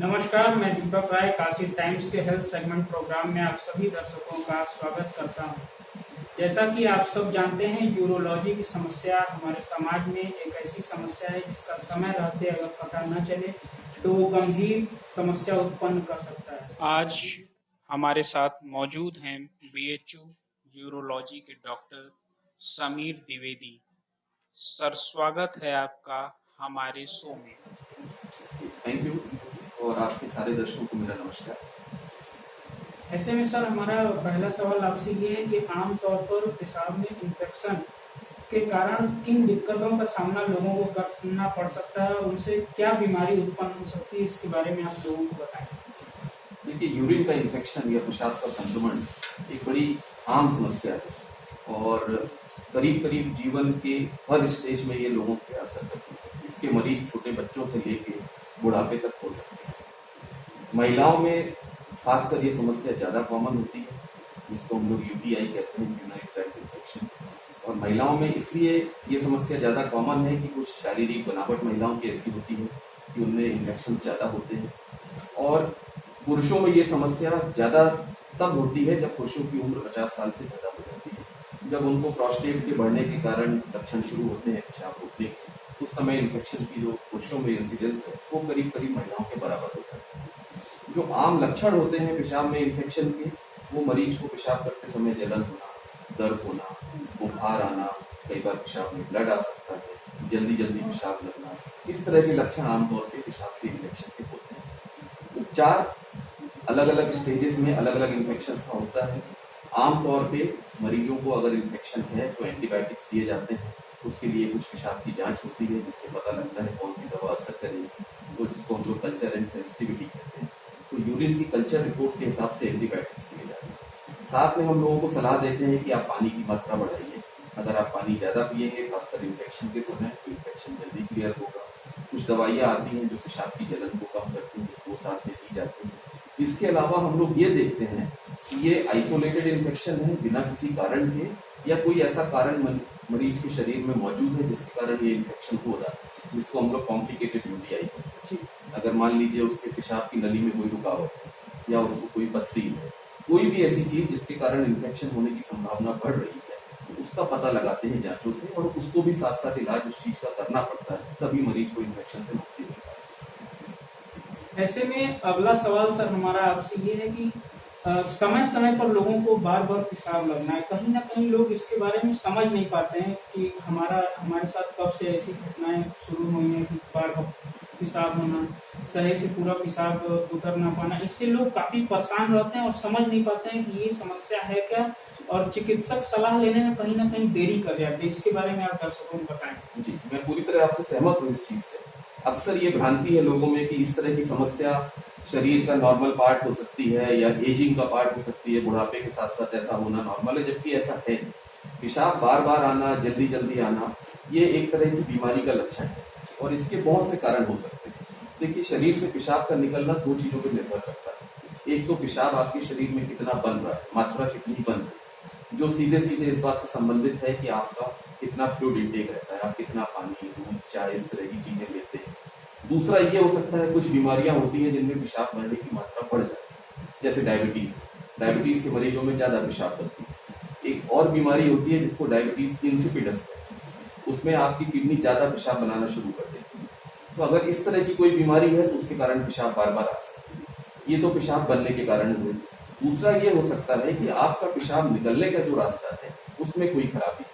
नमस्कार, मैं दीपक राय काशी टाइम्स के हेल्थ सेगमेंट प्रोग्राम में आप सभी दर्शकों का स्वागत करता हूं। जैसा कि आप सब जानते हैं, यूरोलॉजी की समस्या हमारे समाज में एक ऐसी समस्या है जिसका समय रहते अगर पता न चले तो वो गंभीर समस्या उत्पन्न कर सकता है। आज हमारे साथ मौजूद हैं बीएचयू यूरोलॉजी के डॉक्टर समीर द्विवेदी। सर, स्वागत है आपका हमारे शो में। Thank you. और आपके सारे दर्शकों को मेरा नमस्कार। ऐसे में सर, हमारा पहला सवाल आपसे ये है कि आमतौर पर पेशाब में इन्फेक्शन के कारण किन दिक्कतों का सामना लोगों को करना पड़ सकता है, उनसे क्या बीमारी उत्पन्न हो सकती है, इसके बारे में आप लोगों को बताएं। देखिए, यूरिन का इन्फेक्शन या पेशाब का संक्रमण एक बड़ी आम समस्या है और करीब करीब जीवन के हर स्टेज में ये लोगों पे असर करती है। इसके मरीज छोटे बच्चों से लेके बुढ़ापे तक हो सकते हैं। महिलाओं में खासकर ये समस्या ज़्यादा कॉमन होती है, जिसको हम लोग यूटीआई कहते हैं, यूरिनरी ट्रैक्ट इन्फेक्शन। और महिलाओं में इसलिए ये समस्या ज़्यादा कॉमन है कि कुछ शारीरिक बनावट महिलाओं की ऐसी होती है कि उनमें इन्फेक्शन ज़्यादा होते हैं। और पुरुषों में ये समस्या ज़्यादा तब होती है जब पुरुषों की उम्र 50 साल से ज़्यादा हो जाती है, जब उनको प्रोस्टेट के बढ़ने के कारण लक्षण शुरू होते हैं पेशाब रोकने के। उस समय इन्फेक्शन की जो पुरुषों में इंसिडेंस है वो करीब करीब महिलाओं के बराबर होता है। जो आम लक्षण होते हैं पेशाब में इन्फेक्शन के, वो मरीज को पेशाब करते समय जलन होना, दर्द होना, बुखार आना, कई बार पेशाब में ब्लड आ सकता है, जल्दी जल्दी पेशाब लगना, इस तरह के लक्षण आमतौर पे पेशाब के इन्फेक्शन के होते हैं। उपचार अलग अलग स्टेजेस में अलग अलग इन्फेक्शन का होता है। आमतौर पे मरीजों को अगर इन्फेक्शन है तो एंटीबायोटिक्स दिए जाते हैं। उसके लिए कुछ पेशाब की जांच होती है जिससे पता लगता है कौन सी दवा असर करेगी, तो जिसको हम लोग कल्चर एंड सेंसिटिविटी कहते हैं। तो यूरिन की कल्चर रिपोर्ट के हिसाब से एंटीबायोटिक्स दिए जाते हैं। साथ में हम लोगों को सलाह देते हैं कि आप पानी की मात्रा बढ़ाइए। अगर आप पानी ज़्यादा पिएंगे, खासकर इन्फेक्शन के समय, तो इन्फेक्शन जल्दी क्लियर होगा। कुछ दवाइयाँ आती हैं जो पेशाब की जलन को कम करती हैं, वो साथ में दी जाती हैं। इसके अलावा हम लोग ये देखते हैं कि ये आइसोलेटेड इन्फेक्शन है बिना किसी कारण के, या कोई ऐसा कारण मरीज के शरीर में मौजूद है जिसके कारण ये इन्फेक्शन हो रहा है, जिसको हम लोग कॉम्प्लिकेटेड यूटीआई कहते हैं। अगर मान लीजिए उसके पेशाब की नली में कोई रुकावट है या उसको कोई पथरी है, कोई भी ऐसी चीज जिसके कारण इन्फेक्शन होने की संभावना बढ़ रही है, तो उसका पता लगाते हैं जांचों से, और उसको भी साथ साथ इलाज उस चीज का करना पड़ता है, तभी मरीज को इन्फेक्शन से मुक्ति मिलता है। ऐसे में अगला सवाल सर हमारा आपसे ये है कि समय समय पर लोगों को बार बार पेशाब लगना है। कहीं ना कहीं लोग इसके बारे में समझ नहीं पाते हैं कि हमारे साथ कब से ऐसी घटनाएं शुरू हुई हैं कि बार बार पेशाब होना, सही से पूरा पेशाब उतर ना पाना। इससे लोग काफी परेशान रहते हैं और समझ नहीं पाते हैं कि ये समस्या है क्या, और चिकित्सक सलाह लेने में कहीं ना कहीं देरी कर जाते हैं। इसके बारे में आप दर्शकों को बताएं। जी, मैं पूरी तरह आपसे सहमत हूँ इस चीज से। अक्सर ये भ्रांति है लोगों में कि इस तरह की समस्या शरीर का नॉर्मल पार्ट हो सकती है या एजिंग का पार्ट हो सकती है, बुढ़ापे के साथ साथ ऐसा होना नॉर्मल है, जबकि ऐसा है। पेशाब बार बार आना, जल्दी जल्दी आना, ये एक तरह की बीमारी का लक्षण है और इसके बहुत से कारण हो सकते हैं। देखिए, शरीर से पेशाब का निकलना दो चीजों पर निर्भर करता है। एक तो पेशाब आपके शरीर में कितना बन रहा है, मात्रा कितनी बन रही है, जो सीधे सीधे इस बात से संबंधित है कि आपका कितना फ्लूइड इंटेक रहता है, आप कितना पानी, दूध, चाय, इस तरह की चीजें लेते हैं। दूसरा ये हो सकता है कुछ बीमारियां होती हैं जिनमें पेशाब बनने की मात्रा बढ़ जाती है, जैसे डायबिटीज के मरीजों में ज्यादा पेशाब बनती है। एक और बीमारी होती है जिसको डायबिटीज इंसिपिडस कहते हैं, उसमें आपकी किडनी ज्यादा पेशाब बनाना शुरू कर देती है। तो अगर इस तरह की कोई बीमारी है तो उसके कारण पेशाब बार बार आ सकती है। ये तो पेशाब बनने के कारण हुए। दूसरा ये हो सकता है कि आपका पेशाब निकलने का जो रास्ता है उसमें कोई खराबी है।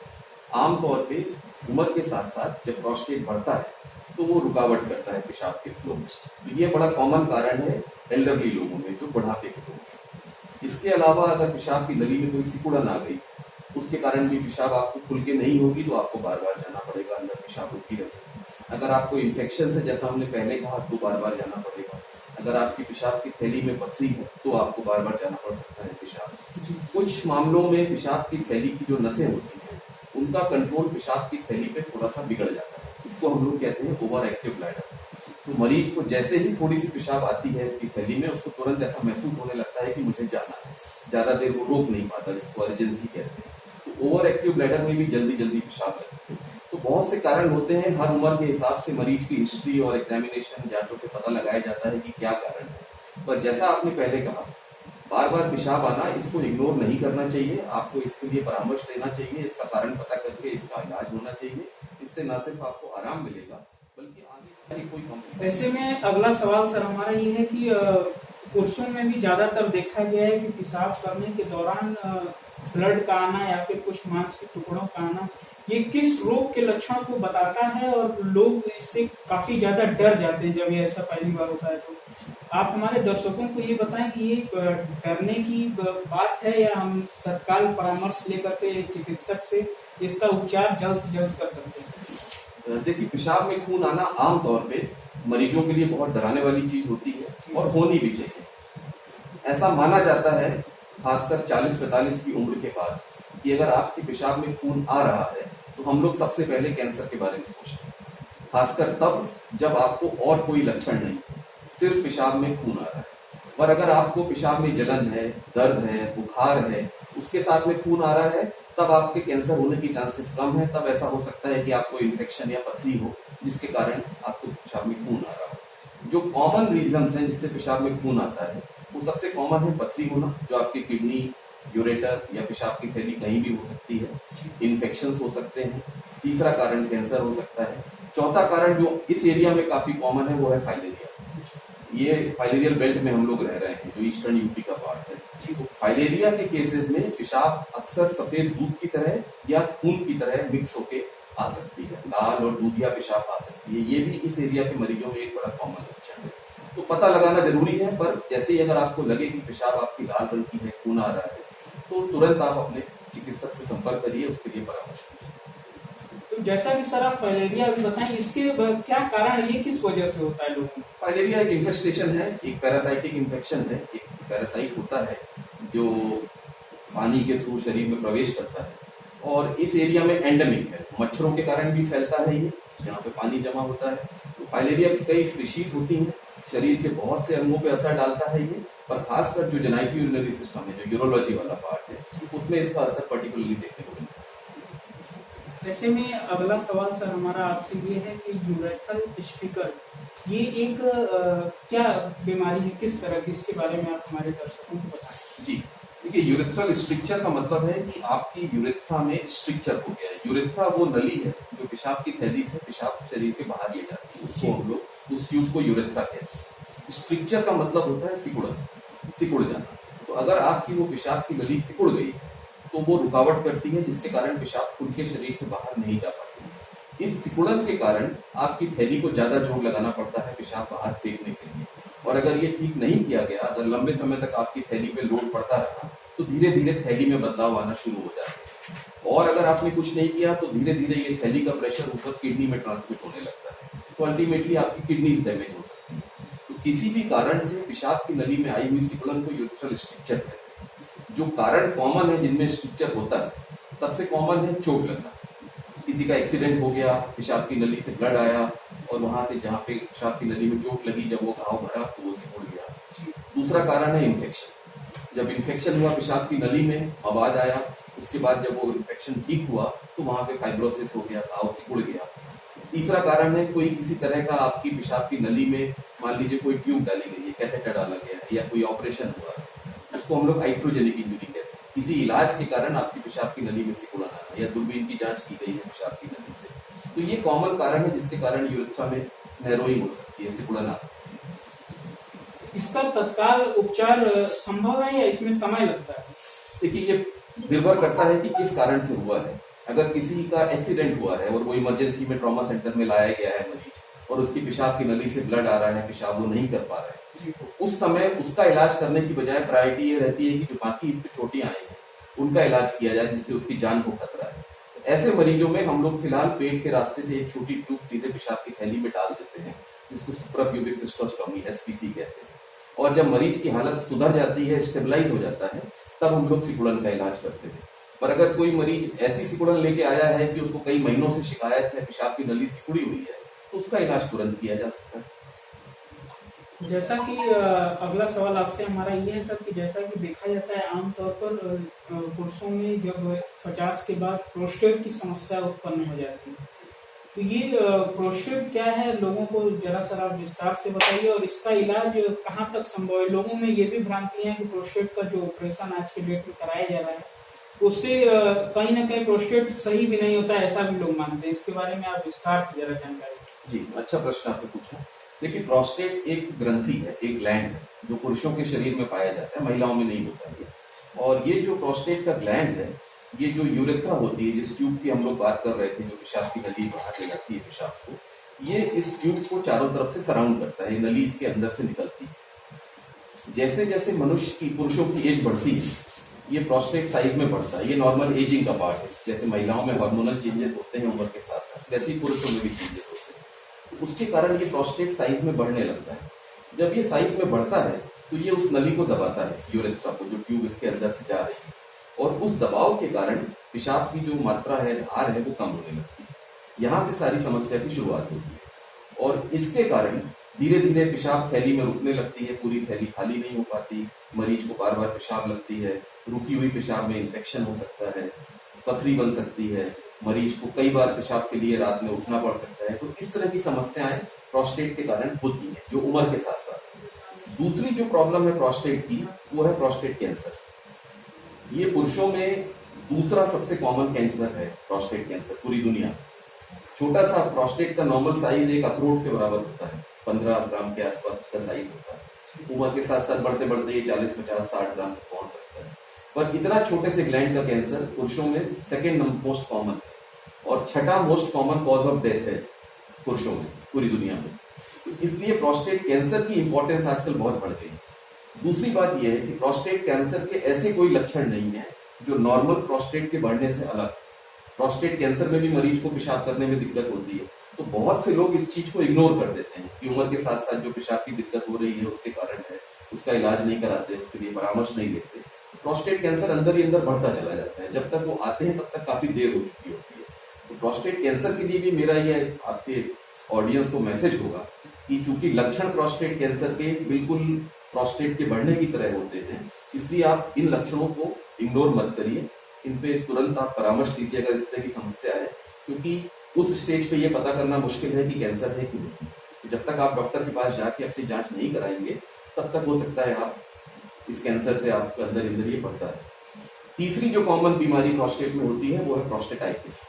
आमतौर पे उम्र के साथ साथ जब प्रोस्टेट बढ़ता है तो वो रुकावट करता है पेशाब के फ्लो में। तो ये बड़ा कॉमन कारण है एल्डरली लोगों में, जो बुढ़ापे के लोग हैं। इसके अलावा अगर पेशाब की नली में कोई सिकुड़न आ गई, उसके कारण भी पेशाब आपको खुल के नहीं होगी, तो आपको बार बार जाना पड़ेगा, अंदर पेशाब होती रहेगी। अगर आपको इन्फेक्शन से, जैसा हमने पहले कहा, तो बार बार जाना पड़ेगा। अगर आपकी पेशाब की थैली में पथरी है तो आपको बार बार जाना पड़ सकता है पेशाब। कुछ मामलों में पेशाब की थैली की जो नसें होती हैं, उनका कंट्रोल पेशाब की थैली पे थोड़ा सा बिगड़ जाता है। इसको हम लोग कहते हैं ओवर एक्टिव ब्लैडर। तो मरीज को जैसे ही थोड़ी सी पेशाब आती है इसकी थैली में, उसको तुरंत ऐसा महसूस होने लगता है कि मुझे जाना है, ज्यादा देर वो रोक नहीं पाता, जिसको अर्जेंसी कहते हैं। तो ओवर एक्टिव ब्लैडर में भी जल्दी जल्दी पेशाब लगता है। तो तो बहुत से कारण होते हैं, हर उम्र के हिसाब से मरीज की हिस्ट्री और एग्जामिनेशन जांचों से पता लगाया जाता है कि क्या कारण है। पर जैसा आपने पहले कहा, बार बार पेशाब आना, इसको इग्नोर नहीं करना चाहिए, आपको इसके लिए परामर्श लेना चाहिए, इसका कारण पता करके इसका इलाज होना चाहिए। इससे न सिर्फ आपको आराम मिलेगा बल्कि आगे कोई कॉम्प्लिकेशन। ऐसे में अगला सवाल सर हमारा ये है कि पुरुषों में भी ज्यादातर देखा गया है कि पेशाब करने के दौरान ब्लड का आना या फिर कुछ मांस के टुकड़ों का आना, ये किस रोग के लक्षण को बताता है और लोग इससे काफी ज्यादा डर जाते हैं जब ये ऐसा पहली बार होता है। तो आप हमारे दर्शकों को ये बताएं कि ये डरने की बात है या हम तत्काल परामर्श लेकर के चिकित्सक से इसका उपचार जल्द से जल्द कर सकते हैं। देखिए, पेशाब में खून आना आमतौर पे मरीजों के लिए बहुत डराने वाली चीज होती है और होनी भी चाहिए। ऐसा माना जाता है, खासकर 40-45 की उम्र के बाद, कि अगर आपके पेशाब में खून आ रहा है तो हम लोग सबसे पहले कैंसर के बारे में सोचते हैं, खासकर तब जब आपको और कोई लक्षण नहीं, सिर्फ पेशाब में खून आ रहा है। और अगर आपको पेशाब में जलन है, दर्द है, बुखार है, उसके साथ में खून आ रहा है, तब आपके कैंसर होने की चांसेस कम है। तब ऐसा हो सकता है कि आपको इन्फेक्शन या पथरी हो जिसके कारण आपको पेशाब में खून आ रहा हो। जो कॉमन रीजंस हैं जिससे पेशाब में खून आता है, वो सबसे कॉमन है पथरी होना, जो आपकी किडनी, यूरेटर या पेशाब की थैली कहीं भी हो सकती है। इन्फेक्शन हो सकते हैं। तीसरा कारण कैंसर हो सकता है। चौथा कारण जो इस एरिया में काफी कॉमन है वो है फाइलेरिया। ये फाइलेरियल बेल्ट में हम लोग रह रहे हैं, जो ईस्टर्न यूपी का पार्ट है। तो फाइलेरिया के केसेस में पेशाब अक्सर सफेद दूध की तरह या खून की तरह मिक्स होके आ सकती है, लाल और दूधिया पेशाब आ सकती है। ये भी इस एरिया के मरीजों में एक बड़ा कॉमन लक्षण है। तो पता लगाना जरूरी है, पर जैसे ही अगर आपको लगे कि पेशाब आपकी लाल रंग की है, खून आ रहा है, तो तुरंत आप अपने चिकित्सक से संपर्क करिए, उसके लिए परामर्श कीजिए। तो जैसा कि सर आप फाइलेरिया अभी बताएं, इसके क्या कारण, ये किस वजह से होता है लोगों में? फाइलेरिया एक इन्फेस्टेशन है, एक पैरासाइटिक इन्फेक्शन है। एक पैरासाइट होता है जो पानी के थ्रू शरीर में प्रवेश करता है और इस एरिया में एंडेमिक है। मच्छरों के कारण भी फैलता है ये, जहाँ पे पानी जमा होता है। तो फाइलेरिया की कई स्पीशीज होती हैं, शरीर के बहुत से अंगों पे असर डालता है ये, पर खासकर जो जेनाइटरी यूरिनरी सिस्टम है, जो यूरोलॉजी वाला पार्ट है, उसमें इसका असर पर्टिकुलरली देखने को मिलता है। ऐसे में अगला सवाल सर हमारा आपसे ये है कि यूरेथ्रल स्फीकर, ये एक क्या बीमारी है, किस तरह की, इसके बारे में आप हमारे दर्शकों को बताएं। जी, देखिए, यूरेथ्रल स्ट्रिक्चर का मतलब है कि आपकी यूरेथ्रा में स्ट्रिक्चर हो गया है। यूरेथ्रा वो नली है जो पेशाब की थैली से पेशाब शरीर के बाहर ले जाती है, उसको हम लोग उस ट्यूब को यूरेथ्रा कहते हैं। स्ट्रिक्चर का मतलब होता है सिकुड़ जाना। तो अगर आपकी वो पेशाब की नली सिकुड़ गई तो वो रुकावट करती है, जिसके कारण पेशाब खुद के शरीर से बाहर नहीं जा पाती। इस सिकुड़न के कारण आपकी थैली को ज्यादा जोर लगाना पड़ता है पेशाब बाहर फेंकने के लिए। और अगर ये ठीक नहीं किया गया, अगर लंबे समय तक आपकी थैली पे लोड पड़ता रहा, तो धीरे धीरे थैली में बदलाव आना शुरू हो जाते हैं। और अगर आपने कुछ नहीं किया तो धीरे धीरे ये थैली का प्रेशर ऊपर किडनी में ट्रांसमिट होने लगता है, तो अल्टीमेटली आपकी किडनीज डैमेज हो सकती है। तो किसी भी कारण से पेशाब की नली में आई हुई सिकुड़न को यूरेथ्रल स्ट्रिक्चर कहते हैं। जो कारण कॉमन है जिनमें स्ट्रिक्चर होता है, सबसे कॉमन है चोट लगना। किसी का एक्सीडेंट हो गया, पेशाब की नली से ब्लड आया और वहां से जहाँ पे पेशाब की नली में चोट लगी, जब वो घाव भरा तो वो सिकुड़ गया। दूसरा कारण है इन्फेक्शन। जब इन्फेक्शन हुआ पेशाब की नली में, आवाज आया, उसके बाद जब वो इन्फेक्शन ठीक हुआ तो वहां पे फाइब्रोसिस हो गया, घाव सिकुड़ गया। तीसरा कारण है कोई किसी तरह का आपकी पेशाब की नली में, मान लीजिए कोई ट्यूब डाली गई है, कैथेटर डाला गया है, या कोई ऑपरेशन हुआ है, उसको हम लोग आइट्रोजेनिक इंजरी कहते हैं। किसी इलाज के कारण आपकी पेशाब की नली में सिकुड़न आना, या दूरबीन की जांच की गई है पेशाब की नली से, तो ये कॉमन कारण है जिसके कारण यूरेथ्रा में नैरोइंग हो सकती है, सिकुड़न आ सकती है। इसका तत्काल उपचार संभव है या इसमें समय लगता है? देखिए, ये निर्भर करता है कि किस कारण से हुआ है। अगर किसी का एक्सीडेंट हुआ है और वो इमरजेंसी में ट्रॉमा सेंटर में लाया गया है मरीज, और उसकी पेशाब की नली से ब्लड आ रहा है, पेशाब वो नहीं कर पा रहा है, तो उस समय उसका इलाज करने की बजाय प्रायोरिटी ये रहती है कि जो बाकी इस पे चोटियां आई हैं उनका इलाज किया जाए, जिससे उसकी जान को खतरा है। तो ऐसे मरीजों में हम लोग फिलहाल पेट के रास्ते से एक छोटी ट्यूब सीधे पेशाब की थैली में डाल देते हैं, जिसको सुप्राप्यूबिक सिस्टोस्टोमी SPC कहते हैं। और जब मरीज की हालत सुधर जाती है, स्टेबलाइज हो जाता है, तब हम लोग सिकुड़न का इलाज करते हैं। पर अगर कोई मरीज ऐसी सिकुड़न लेके आया है कि उसको कई महीनों से शिकायत है, पेशाब की नली सिकुड़ी हुई है, तो उसका इलाज तुरंत किया जा सकता है। जैसा कि अगला सवाल आपसे हमारा ये है सर कि जैसा कि देखा जाता है आमतौर पर पुरुषों में जब 50 के बाद प्रोस्टेट की समस्या उत्पन्न हो जाती है, तो ये प्रोस्टेट क्या है, लोगों को जरा सा आप विस्तार से बताइए, और इसका इलाज कहाँ तक संभव है। लोगों में ये भी भ्रांति है कि प्रोस्टेट का जो ऑपरेशन आज के डेट में कराया जा रहा है उससे कहीं ना कहीं प्रोस्टेट सही भी नहीं होता, ऐसा भी लोग मानते हैं। इसके बारे में आप विस्तार से जरा जानकारी जी, अच्छा प्रश्न आपने पूछा। देखिए, प्रोस्टेट एक ग्रंथि है, एक ग्लैंड है जो पुरुषों के शरीर में पाया जाता है, महिलाओं में नहीं होता है। और ये जो प्रोस्टेट का ग्लैंड है, ये जो यूरेथ्रा होती है, जिस ट्यूब की हम लोग बात कर रहे थे, जो पेशाब की नली बाहर ले जाती है पेशाब को, ये इस ट्यूब को चारों तरफ से सराउंड करता है। ये नली इसके अंदर से निकलती है। जैसे जैसे मनुष्य की, पुरुषों की एज बढ़ती है, ये प्रोस्टेट साइज में बढ़ता है। ये नॉर्मल एजिंग का पार्ट है। जैसे महिलाओं में हार्मोनल चेंजेस होते हैं उम्र के साथ साथ, वैसे ही पुरुषों में भी चेंजेस होते हैं। उसके कारण ये प्रोस्टेट साइज में बढ़ने लगता है। जब ये साइज में बढ़ता है तो ये उस नली को दबाता है, यूरेथ्रा को, जो ट्यूब इसके अंदर से जा रही है, और उस दबाव के कारण पेशाब की जो मात्रा है, धार है, वो कम होने लगती है। यहाँ से सारी समस्या की शुरुआत होती है। और इसके कारण धीरे धीरे पेशाब थैली में रुकने लगती है, पूरी थैली खाली नहीं हो पाती, मरीज को बार बार पेशाब लगती है, रुकी हुई पेशाब में इन्फेक्शन हो सकता है, पथरी बन सकती है, मरीज को कई बार पेशाब के लिए रात में उठना पड़ सकता है। तो इस तरह की समस्याएं प्रोस्टेट के कारण होती है, जो उम्र के साथ साथ। दूसरी जो प्रॉब्लम है प्रोस्टेट की, वो है प्रोस्टेट कैंसर। ये पुरुषों में दूसरा सबसे कॉमन कैंसर है प्रोस्टेट कैंसर पूरी दुनिया में। छोटा सा प्रोस्टेट का नॉर्मल साइज एक अखरोट के बराबर होता है, 15 ग्राम के आसपास उसका साइज होता है। उम्र के साथ साथ बढ़ते बढ़ते ये 40, 50, 60 ग्राम तक पहुंच सकता है। पर इतना छोटे से ग्लैंड का कैंसर पुरुषों में सेकेंड मोस्ट कॉमन है, और छठा most common cause of death है पुरुषों में पूरी दुनिया में। तो इसलिए प्रोस्टेट कैंसर की इंपॉर्टेंस आजकल बहुत बढ़ गई है। दूसरी बात यह है कि प्रोस्टेट कैंसर के ऐसे कोई लक्षण नहीं है जो नॉर्मल प्रोस्टेट के बढ़ने से अलग। प्रोस्टेट कैंसर में भी मरीज को पेशाब करने में दिक्कत होती है, तो बहुत से लोग इस चीज को इग्नोर कर देते हैं कि उम्र के साथ साथ जो पेशाब की दिक्कत हो रही है उसके कारण है, उसका इलाज नहीं कराते, उसके लिए परामर्श नहीं लेते। प्रोस्टेट कैंसर अंदर ही अंदर बढ़ता चला जाता है। जब तक वो आते हैं तब तक काफी देर हो चुकी होती है। तो प्रोस्टेट कैंसर के लिए भी मेरा यह आपके ऑडियंस को मैसेज होगा कि चूंकि लक्षण प्रोस्टेट कैंसर के बिल्कुल प्रोस्टेट के बढ़ने की तरह होते हैं, इसलिए आप इन लक्षणों को इग्नोर मत करिए। इन पे तुरंत आप परामर्श लीजिएगा इस तरह की समस्या है, क्योंकि उस स्टेज पे ये पता करना मुश्किल है कि कैंसर है कि नहीं। तो जब तक आप डॉक्टर के पास जाके अपनी जांच नहीं कराएंगे, तब तक हो सकता है आप इस कैंसर से आपके अंदर अंदर ये बढ़ता है। तीसरी जो कॉमन बीमारी प्रोस्टेट में होती है वो है प्रोस्टेटाइटिस,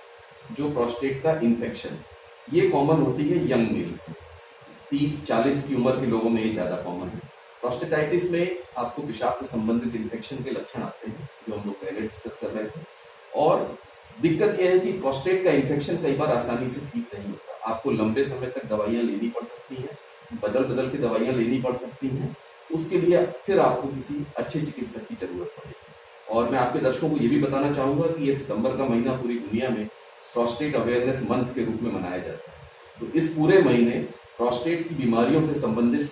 जो प्रोस्टेट का इन्फेक्शन। ये कॉमन होती है यंग मेल्स में, 30-40 की उम्र के लोगों में ये ज्यादा कॉमन है। प्रोस्टेटाइटिस में आपको पेशाब से संबंधित इन्फेक्शन के लक्षण आते हैं, जो हम लोग पहले डिस्कस कर रहे थे। और दिक्कत यह है कि प्रोस्टेट का इन्फेक्शन कई बार आसानी से ठीक नहीं होता। आपको लंबे समय तक दवाइयां लेनी पड़ सकती हैं, बदल बदल के दवाइयां लेनी पड़ सकती हैं। उसके लिए फिर आपको किसी अच्छे चिकित्सक की जरूरत पड़ेगी। और मैं आपके दर्शकों को ये भी बताना चाहूंगा कि ये सितंबर का महीना पूरी दुनिया में प्रोस्टेट अवेयरनेस मंथ के रूप में मनाया जाता है। तो इस पूरे महीने प्रोस्टेट की बीमारियों से संबंधित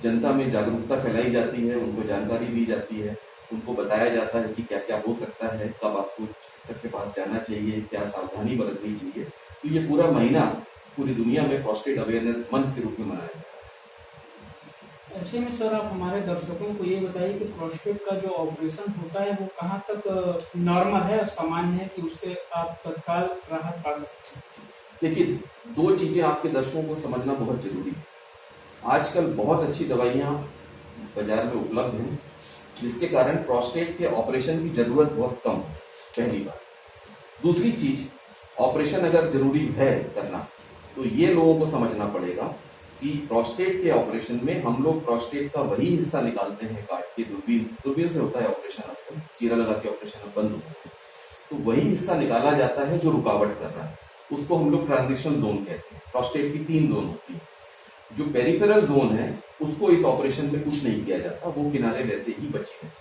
जनता में जागरूकता फैलाई जाती है, उनको जानकारी दी जाती है, उनको बताया जाता है कि क्या क्या हो सकता है, कब आपको चिकित्सक के पास जाना चाहिए, क्या सावधानी बरतनी चाहिए। तो ये पूरा महीना पूरी दुनिया में प्रोस्टेट अवेयरनेस मंथ के रूप में मनाया जाता है। ऐसे में सर आप हमारे दर्शकों को ये बताइए कि प्रोस्टेट का जो ऑपरेशन होता है वो कहाँ तक नॉर्मल है, सामान्य है, कि उससे आप तत्काल राहत पा सकते हैं। देखिए, दो चीजें आपके दर्शकों को समझना बहुत जरूरी है। आजकल बहुत अच्छी दवाइयां बाजार में उपलब्ध हैं, जिसके कारण प्रोस्टेट के ऑपरेशन की जरूरत बहुत कम है, पहली बात। दूसरी चीज, ऑपरेशन अगर जरूरी है करना, तो ये लोगों को समझना पड़ेगा कि प्रोस्टेट के ऑपरेशन में हम लोग प्रोस्टेट का वही हिस्सा निकालते हैं काट के, दूरबीन से होता है ऑपरेशन, आजकल चीरा लगा के ऑपरेशन बंद होता है। तो वही हिस्सा निकाला जाता है जो रुकावट कर रहा है, उसको हम लोग ट्रांजिशन जोन कहते हैं। प्रोस्टेट की 3 जोन होती है। जो पेरिफेरल जोन है उसको इस ऑपरेशन में कुछ नहीं किया जाता, वो किनारे वैसे ही बचे हैं।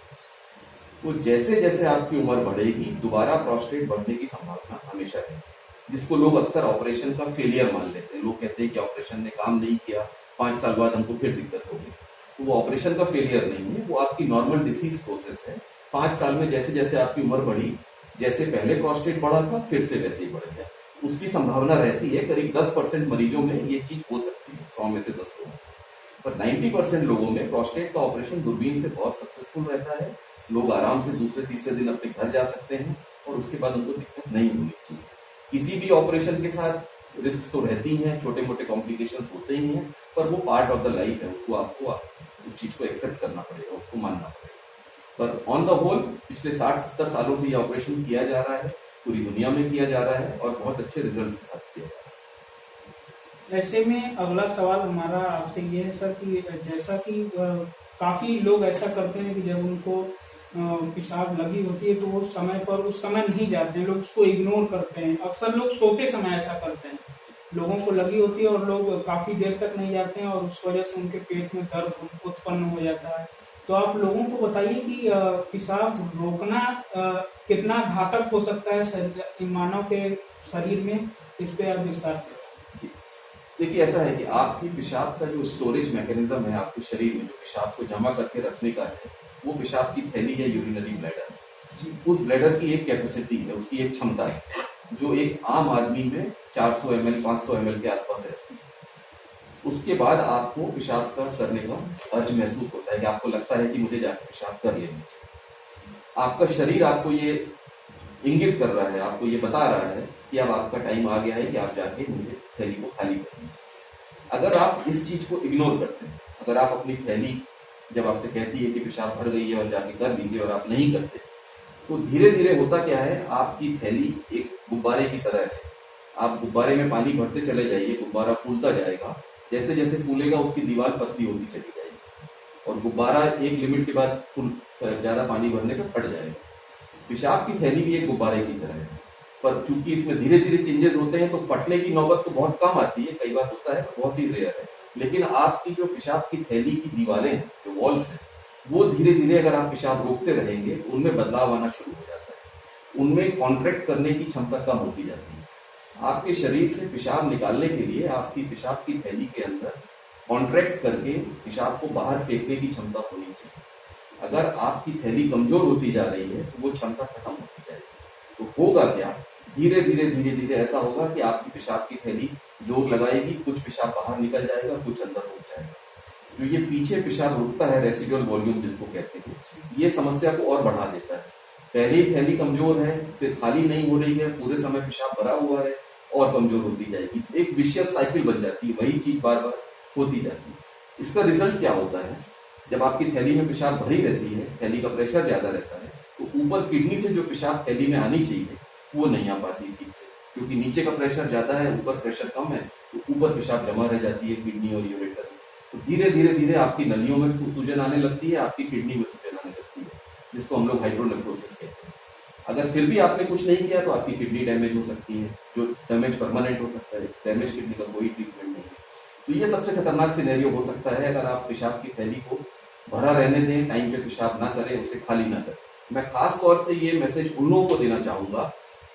तो जैसे जैसे आपकी उम्र बढ़ेगी, दोबारा प्रोस्टेट बढ़ने की संभावना हमेशा है, जिसको लोग अक्सर ऑपरेशन का फेलियर मान लेते हैं। लोग कहते हैं कि ऑपरेशन ने काम नहीं किया, 5 साल बाद हमको फिर दिक्कत होगी। तो वो ऑपरेशन का फेलियर नहीं है, वो आपकी नॉर्मल डिसीज प्रोसेस है। 5 साल में जैसे जैसे आपकी उम्र बढ़ी, जैसे पहले प्रोस्टेट बढ़ा था फिर से वैसे ही बढ़ गया। उसकी संभावना रहती है, करीब 10% मरीजों में ये चीज हो सकती है, 100 में से 10 लोगों में। पर 90% लोगों में प्रोस्टेट का ऑपरेशन दूरबीन से बहुत सक्सेसफुल रहता है। लोग आराम से दूसरे तीसरे दिन अपने घर जा सकते हैं और उसके बाद उनको दिक्कत नहीं होनी चाहिए। किसी भी ऑपरेशन के साथ रिस्क तो रहती हैं, छोटे मोटे कॉम्प्लिकेशंस होते ही हैं, पर वो पार्ट ऑफ द लाइफ है, उसको आपको उस चीज को एक्सेप्ट करना पड़ेगा, उसको मानना पड़ेगा। पर ऑन द होल पिछले 60-70 सालों से ये ऑपरेशन किया जा रहा है, पूरी दुनिया में किया जा रहा है और बहुत अच्छे रिजल्ट के साथ किया जा रहा है। ऐसे में अगला सवाल हमारा आपसे ये है सर कि जैसा कि काफी लोग ऐसा करते हैं कि जब उनको पेशाब लगी होती है तो वो समय पर उस समय नहीं जाते हैं, लोग उसको इग्नोर करते हैं। अक्सर लोग सोते समय ऐसा करते हैं, लोगों को लगी होती है और लोग काफी देर तक नहीं जाते हैं और उस वजह से उनके पेट में दर्द उत्पन्न हो जाता है। तो आप लोगों को बताइए कि पेशाब रोकना कितना घातक हो सकता है मानव के शरीर में, इस पे आप विस्तार से। देखिए ऐसा है कि आपकी पेशाब का जो स्टोरेज मैकेनिज्म है आपके शरीर में, जो पेशाब को जमा करके रखने का है, वो पेशाब की थैली है, यूरिनरी ब्लैडर। उस ब्लैडर की एक कैपेसिटी है, उसकी एक क्षमता है, जो एक आम आदमी में 400 ml 500 ml के आसपास रहती है। उसके बाद आपको पेशाब का करने का अर्ज महसूस होता है कि आपको लगता है कि मुझे जाकर पेशाब कर लेना चाहिए। आपका शरीर आपको ये इंगित कर रहा है, आपको ये बता रहा है कि अब आपका टाइम आ गया है कि आप जाके मुझे थैली को खाली कर दीजिए। अगर आप इस चीज को इग्नोर करते हैं, अगर आप अपनी थैली जब आपसे कहती है कि पेशाब भर गई है और जाके कर लीजिए और आप नहीं करते, तो धीरे धीरे होता क्या है, आपकी थैली एक गुब्बारे की तरह है। आप गुब्बारे में पानी भरते चले जाइए, गुब्बारा फूलता जाएगा, जैसे जैसे फूलेगा उसकी दीवार पतली होती चली जाएगी और गुब्बारा एक लिमिट के बाद ज्यादा पानी भरने पर फट जाएगा। पेशाब की थैली भी एक गुब्बारे की तरह है, पर चूंकि इसमें धीरे धीरे चेंजेस होते हैं तो फटने की नौबत तो बहुत कम आती है, कई बार होता है, बहुत ही रेयर है। लेकिन आपकी जो पेशाब की थैली की दीवारें हैं, जो वॉल्स हैं, वो धीरे धीरे अगर आप पेशाब रोकते रहेंगे, उनमें बदलाव आना शुरू हो जाता है, उनमें कॉन्ट्रैक्ट करने की क्षमता कम होती जाती है। आपके शरीर से पेशाब निकालने के लिए आपकी पेशाब की थैली के अंदर कॉन्ट्रैक्ट करके पेशाब को बाहर फेंकने की क्षमता होनी चाहिए। अगर आपकी थैली कमजोर होती जा रही है तो वो क्षमता खत्म होती जाएगी। तो होगा क्या, धीरे धीरे ऐसा होगा कि आपकी पेशाब की थैली जोर लगाएगी, कुछ पेशाब बाहर निकल जाएगा, कुछ अंदर रुक जाएगा। जो ये पीछे पेशाब रुकता है, रेसिडुअल वॉल्यूम जिसको कहते हैं, ये समस्या को और बढ़ा देता है। पहले ही थैली कमजोर है, फिर खाली नहीं हो रही है, पूरे समय पेशाब भरा हुआ है और कमजोर होती जाएगी, एक विशियस साइकिल बन जाती है, वही चीज बार बार होती जाती है। इसका रिजल्ट क्या होता है, जब आपकी थैली में पेशाब भरी रहती है, थैली का प्रेशर ज्यादा रहता है, तो ऊपर किडनी से जो पेशाब थैली में आनी चाहिए वो नहीं आ पाती ठीक से, क्योंकि नीचे का प्रेशर ज्यादा है, ऊपर प्रेशर कम है, तो ऊपर पेशाब जमा रह जाती है किडनी और यूरेटर में। तो धीरे धीरे आपकी नलियों में सूजन आने लगती है, आपकी किडनी में सूजन आने लगती है, जिसको हम लोग हाइड्रोनेफ्रोसिस कहते हैं। अगर फिर भी आपने कुछ नहीं किया तो आपकी किडनी डैमेज हो सकती है, जो डैमेज परमानेंट हो सकता है, डैमेज किडनी का कोई ट्रीटमेंट नहीं है। तो ये सबसे खतरनाक सिनेरियो हो सकता है अगर आप पेशाब की थैली को भरा रहने दें, टाइम पे पेशाब ना करें, उसे खाली ना करें। मैं खास तौर से ये मैसेज उन लोगों को देना चाहूंगा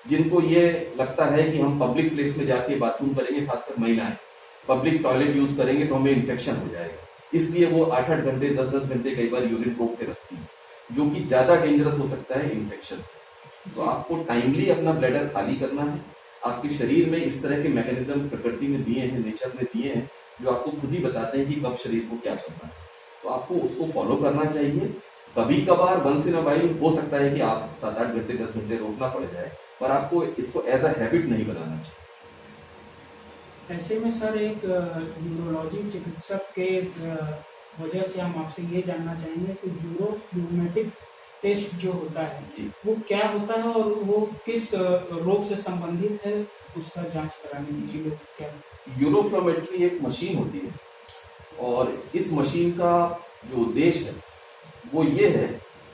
जिनको ये लगता है कि हम पब्लिक प्लेस में जाके बाथरूम करेंगे, खासकर महिलाएं पब्लिक टॉयलेट यूज करेंगे तो हमें इन्फेक्शन हो जाएगा, इसलिए वो 8-8 घंटे 10-10 घंटे कई बार यूरिन रोक के रखती है, जो कि ज्यादा डेंजरस हो सकता है इन्फेक्शन से। तो आपको टाइमली अपना ब्लैडर खाली करना है। आपके शरीर में इस तरह के मैकेनिज्म प्रकृति में दिए हैं, नेचर ने दिए हैं, जो आपको खुद ही बताते हैं कि कब शरीर को क्या करना है, तो आपको उसको फॉलो करना चाहिए। कभी कभार वंस इन अ वाइल हो सकता है कि आप 7-8 घंटे 10 घंटे रोकना पड़ जाए, पर आपको इसको एज अ हैबिट नहीं बनाना चाहिए। ऐसे में सर एक यूरोलॉजी चिकित्सक के वजह से हम आपसे ये जानना चाहेंगे कि यूरोफ्लूमेटिक टेस्ट जो होता है जी। वो क्या होता है और वो किस रोग से संबंधित है, उसका जांच कराने की चीजें क्या है? यूरोफ्लोमेट्री एक मशीन होती है और इस मशीन का जो उद्देश्य है वो ये है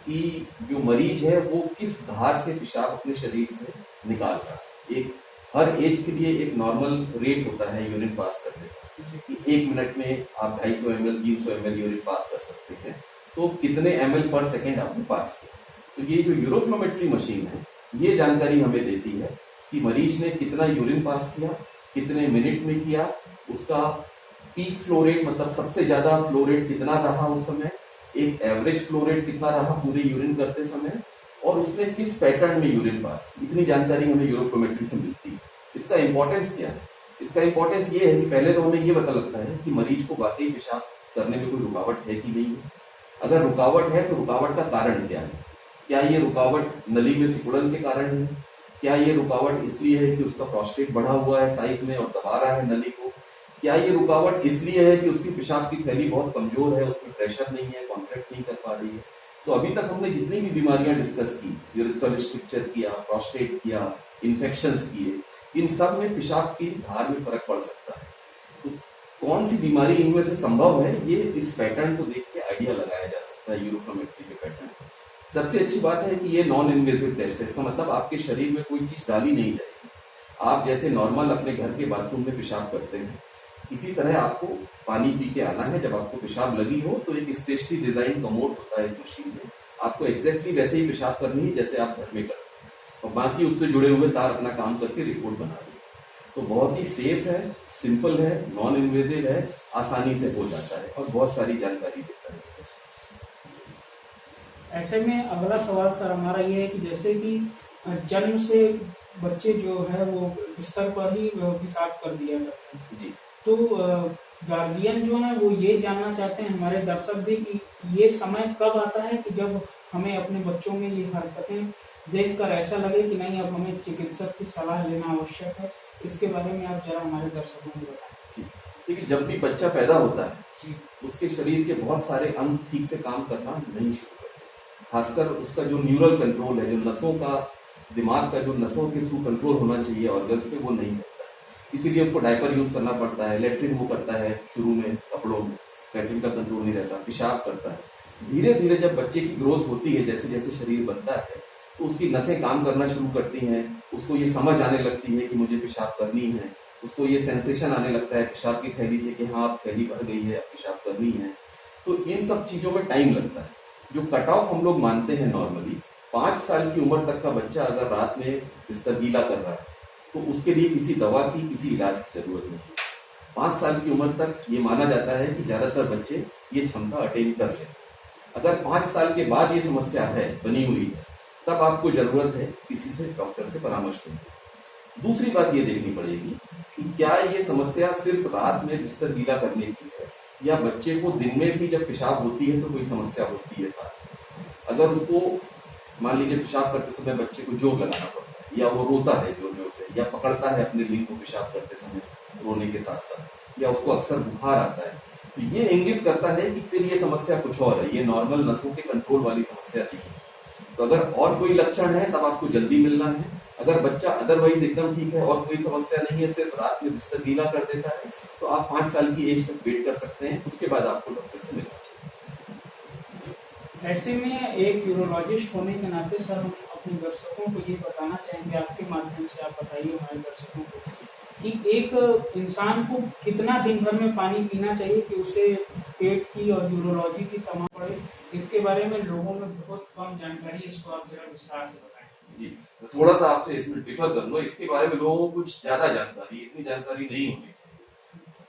कि जो मरीज है वो किस धार से पेशाब अपने शरीर से निकाल रहा है। एक हर एज के लिए एक नॉर्मल रेट होता है यूरिन पास करने का, कि 1 मिनट में आप 250 ml 300 ml यूरिन पास कर सकते हैं, तो कितने ml पर सेकेंड आपने पास किया। तो ये जो यूरोफ्लोमेट्री मशीन है ये जानकारी हमें देती है कि मरीज ने कितना यूरिन पास किया, कितने मिनट में किया, उसका पीक फ्लो रेट मतलब सबसे ज्यादा फ्लो रेट कितना रहा उस समय, एक एवरेज फ्लो रेट कितना रहा पूरे यूरिन करते समय, और उसने किस पैटर्न में यूरिन पास। इतनी जानकारी हमें यूरोफ्लोमेट्री से मिलती है। इसका इंपॉर्टेंस क्या है? इसका इंपॉर्टेंस ये है कि पहले तो हमें ये पता लगता है कि मरीज को वाकई पेशाब करने में कोई रुकावट है कि नहीं है। अगर रुकावट है तो रुकावट का कारण क्या है, क्या ये रुकावट नली में सिकुड़न के कारण है, क्या ये रुकावट इसलिए है कि उसका प्रोस्टेट बढ़ा हुआ है साइज में और दबा रहा है नली को? क्या ये रुकावट इसलिए है कि उसकी पेशाब की थैली बहुत कमजोर है, उसमें प्रेशर नहीं है, कॉन्ट्रैक्ट नहीं कर पा रही है? तो अभी तक हमने जितनी भी बीमारियां डिस्कस की, यूरिथ्रल स्ट्रक्चर किया, प्रोस्टेट किया, इन्फेक्शंस किए, इन सब में पेशाब की धार में फर्क पड़ सकता है। तो कौन सी बीमारी इनमें से संभव है, ये इस पैटर्न को देख के आइडिया लगाया जा सकता है यूरोफ्लोमेट्री के पैटर्न। सबसे अच्छी बात है कि ये नॉन इन्वेजिव टेस्ट है। इसका मतलब आपके शरीर में कोई चीज डाली नहीं जाएगी। आप जैसे नॉर्मल अपने घर के बाथरूम में पेशाब करते हैं, इसी तरह आपको पानी पी के आना है। जब आपको पेशाब लगी हो तो एक स्पेशली डिजाइन कमोड होता है इस मशीन में, आपको एग्जैक्टली वैसे ही पेशाब करनी है जैसे आप घर में करते हैं, और बाकी उससे जुड़े हुए तार अपना काम करके रिपोर्ट बना रही है। तो बहुत ही सेफ है, सिंपल है, नॉन इन्वेजिव है, आसानी से हो जाता है और बहुत सारी जानकारी देता है। ऐसे में अगला सवाल सर हमारा ये है कि जैसे कि जन्म से बच्चे जो है वो बिस्तर पर ही पेशाब कर दिया जाता है जी, तो गार्जियन जो है वो ये जानना चाहते हैं, हमारे दर्शक भी, कि ये समय कब आता है कि जब हमें अपने बच्चों में ये हरकतें देखकर ऐसा लगे कि नहीं अब हमें चिकित्सक की सलाह लेना आवश्यक है। इसके बारे में आप जरा हमारे दर्शकों को बताएं। देखिए, जब भी बच्चा पैदा होता है जी, उसके शरीर के बहुत सारे अंग ठीक से काम करना नहीं शुरू करते। खासकर उसका जो न्यूरल कंट्रोल है, जो नसों का, दिमाग का जो नसों के थ्रू कंट्रोल होना चाहिए ऑर्गन्स पे, वो नहीं होता। इसीलिए उसको डायपर यूज करना पड़ता है, लेट्रिन वो करता है शुरू में कपड़ों में, लेट्रिन का कंट्रोल नहीं रहता, पेशाब करता है। धीरे धीरे जब बच्चे की ग्रोथ होती है, जैसे जैसे शरीर बनता है, तो उसकी नसें काम करना शुरू करती हैं, उसको ये समझ आने लगती है कि मुझे पेशाब करनी है, उसको ये सेंसेशन आने लगता है पेशाब की थैली से कि हाँ अब थैली भर गई है, अब पेशाब करनी है। तो इन सब चीजों में टाइम लगता है। जो कट ऑफ हम लोग मानते हैं नॉर्मली, 5 साल की उम्र तक का बच्चा अगर रात में बिस्तर गीला कर रहा है तो उसके लिए किसी दवा की, किसी इलाज की जरूरत नहीं है। 5 साल की उम्र तक ये माना जाता है कि ज्यादातर बच्चे ये क्षमता अटेन कर लेते हैं। अगर 5 साल के बाद ये समस्या है, बनी हुई है, तब आपको जरूरत है किसी से, डॉक्टर से परामर्श लेने की। दूसरी बात ये देखनी पड़ेगी कि क्या ये समस्या सिर्फ रात में बिस्तर गीला करने की है, या बच्चे को दिन में भी जब पेशाब होती है तो कोई समस्या होती है साथ। अगर उसको मान लीजिए पेशाब करते समय बच्चे को जोर लगाना पड़ता है, या वो रोता है जोर जोर से, या पकड़ता है अपने लिंग को पेशाब करते समय रोने के साथ साथ, या उसको अक्सर बुखार आता है, तो ये इंगित करता है कि फिर ये समस्या कुछ और है, ये नॉर्मल नसों के कंट्रोल वाली समस्या नहीं है। तो अगर और कोई लक्षण है तब आपको जल्दी मिलना है। अगर बच्चा अदरवाइज एकदम ठीक है और कोई समस्या नहीं है, सिर्फ रात में बिस्तर गीला कर देता है, तो आप 5 साल की एज तक वेट कर सकते हैं, उसके बाद आपको डॉक्टर से मिलना चाहिए। ऐसे में एक यूरोलॉजिस्ट होने के नाते सर हम अपने दर्शकों को ये बताना चाहेंगे, आपके माध्यम से आप बताइए हमारे दर्शकों को, कि एक इंसान को कितना दिन भर में पानी पीना चाहिए कि उसे पेट की और यूरोलॉजी की तमाम पड़े। इसके बारे में लोगों में बहुत कम जानकारी है, इसको आप जरा विस्तार से बताएं। जी, थोड़ा सा आपसे इसमें डिफर कर लो। इसके बारे में लोगों को कुछ ज्यादा जानकारी, इतनी जानकारी नहीं होनी चाहिए।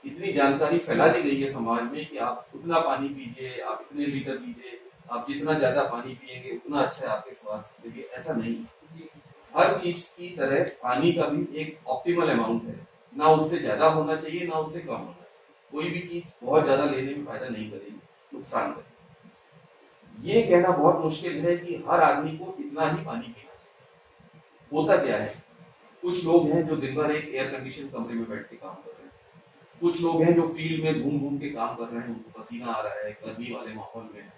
इतनी जानकारी फैला दी गई है समाज में कि आप उतना पानी पीजिए, आप इतने लीटर पीजिए, आप जितना ज्यादा पानी पिएंगे उतना अच्छा है आपके स्वास्थ्य के लिए। ऐसा नहीं है। हर चीज की तरह पानी का भी एक ऑप्टिमल अमाउंट है, ना उससे ज्यादा होना चाहिए ना उससे कम होना चाहिए। कोई भी चीज बहुत ज्यादा लेने में फायदा नहीं करेगी, नुकसान करेगी। ये कहना बहुत मुश्किल है कि हर आदमी को इतना ही पानी पीना चाहिए। होता क्या है, कुछ लोग हैं जो दिन भर एक एयर कंडीशन कमरे में बैठ के काम कर रहे हैं, कुछ लोग हैं जो फील्ड में घूम घूम के काम कर रहे हैं, उनको पसीना आ रहा है, गर्मी वाले माहौल में।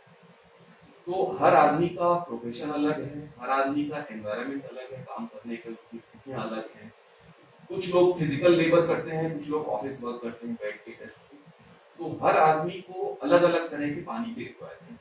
तो हर आदमी का प्रोफेशन अलग है, हर आदमी का एनवायरनमेंट अलग है, काम करने की उसकी स्थितियां अलग हैं। कुछ लोग फिजिकल लेबर करते हैं, कुछ लोग ऑफिस वर्क करते हैं बैठ के डेस्क पे। तो हर आदमी को अलग अलग तरह के पानी की रिक्वायरमेंट।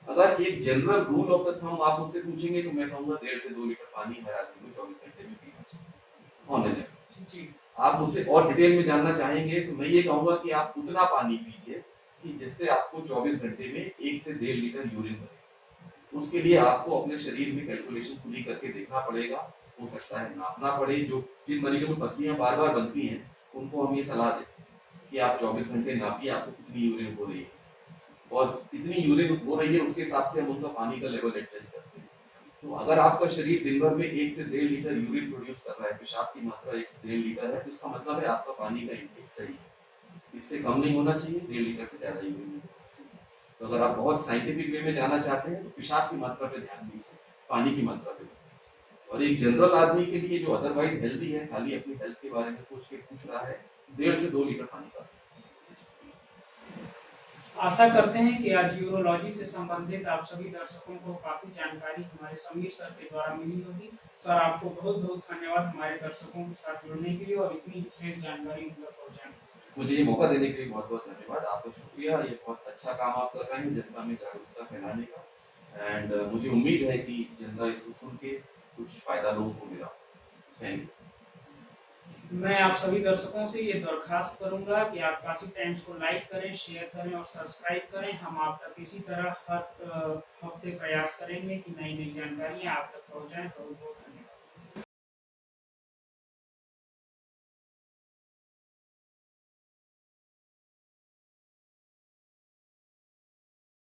अगर एक general rule of the thumb आप मुझसे पूछेंगे तो मैं कहूंगा 1.5 से 2 लीटर पानी हर आदमी को 24 घंटे में पीना चाहिए ऑन एन। जी, आप मुझसे और डिटेल में जानना चाहेंगे तो मैं ये कहूंगा कि आप उतना पानी पीजिए कि जिससे आपको 24 घंटे में 1 से 1.5 लीटर यूरिन बने। उसके लिए आपको अपने शरीर में कैलकुलेशन खुली करके देखना पड़ेगा, हो सकता है नापना पड़े। जो जिन मरीजों में पथरियां बार बार बनती हैं उनको हम ये सलाह देते हैं कि आप 24 घंटे नापिए आपको कितनी यूरिन हो रही है, और कितनी यूरिन हो रही है उसके हिसाब से हम उनका पानी का लेवल एडजस्ट करते हैं। तो अगर आपका शरीर दिन भर में 1 से 1.5 लीटर यूरिन प्रोड्यूस कर रहा है, पेशाब की मात्रा 1 से 1.5 लीटर है, तो इसका मतलब है आपका पानी का इंटेक सही है। इससे कम नहीं होना चाहिए, 1.5 लीटर से ज्यादा यूरिन नहीं होना चाहिए। तो अगर आप बहुत साइंटिफिक वे में जाना चाहते हैं तो पेशाब की मात्रा पे ध्यान दीजिए, पानी की मात्रा पे ध्यान दीजिए। और एक जनरल आदमी के लिए जो अदरवाइज हेल्दी है, खाली अपनी हेल्थ के बारे में सोच के पूछ रहा है, 1.5 से 2 लीटर पानी का। आशा करते हैं कि आज यूरोलॉजी से संबंधित आप सभी दर्शकों को काफी जानकारी हमारे समीर सर के द्वारा मिली होगी। सर, आपको बहुत बहुत धन्यवाद हमारे दर्शकों के साथ जुड़ने के लिए और इतनी विशेष जानकारी उन तक पहुंचाने के लिए। मुझे ये मौका देने के लिए बहुत बहुत धन्यवाद, आपका शुक्रिया। ये बहुत अच्छा काम आप कर रहे हैं जनता में जागरूकता फैलाने का, एंड मुझे उम्मीद है कि जनता इसको सुन के कुछ फायदा लोगों को मिला। Thank you. मैं आप सभी दर्शकों से ये दरखास्त करूंगा कि आप काशी टाइम्स को लाइक करें, शेयर करें और सब्सक्राइब करें। हम आप तक इसी तरह हर हफ्ते प्रयास करेंगे कि नई नई जानकारियां आप तक पहुंचाएं। बहुत बहुत धन्यवाद।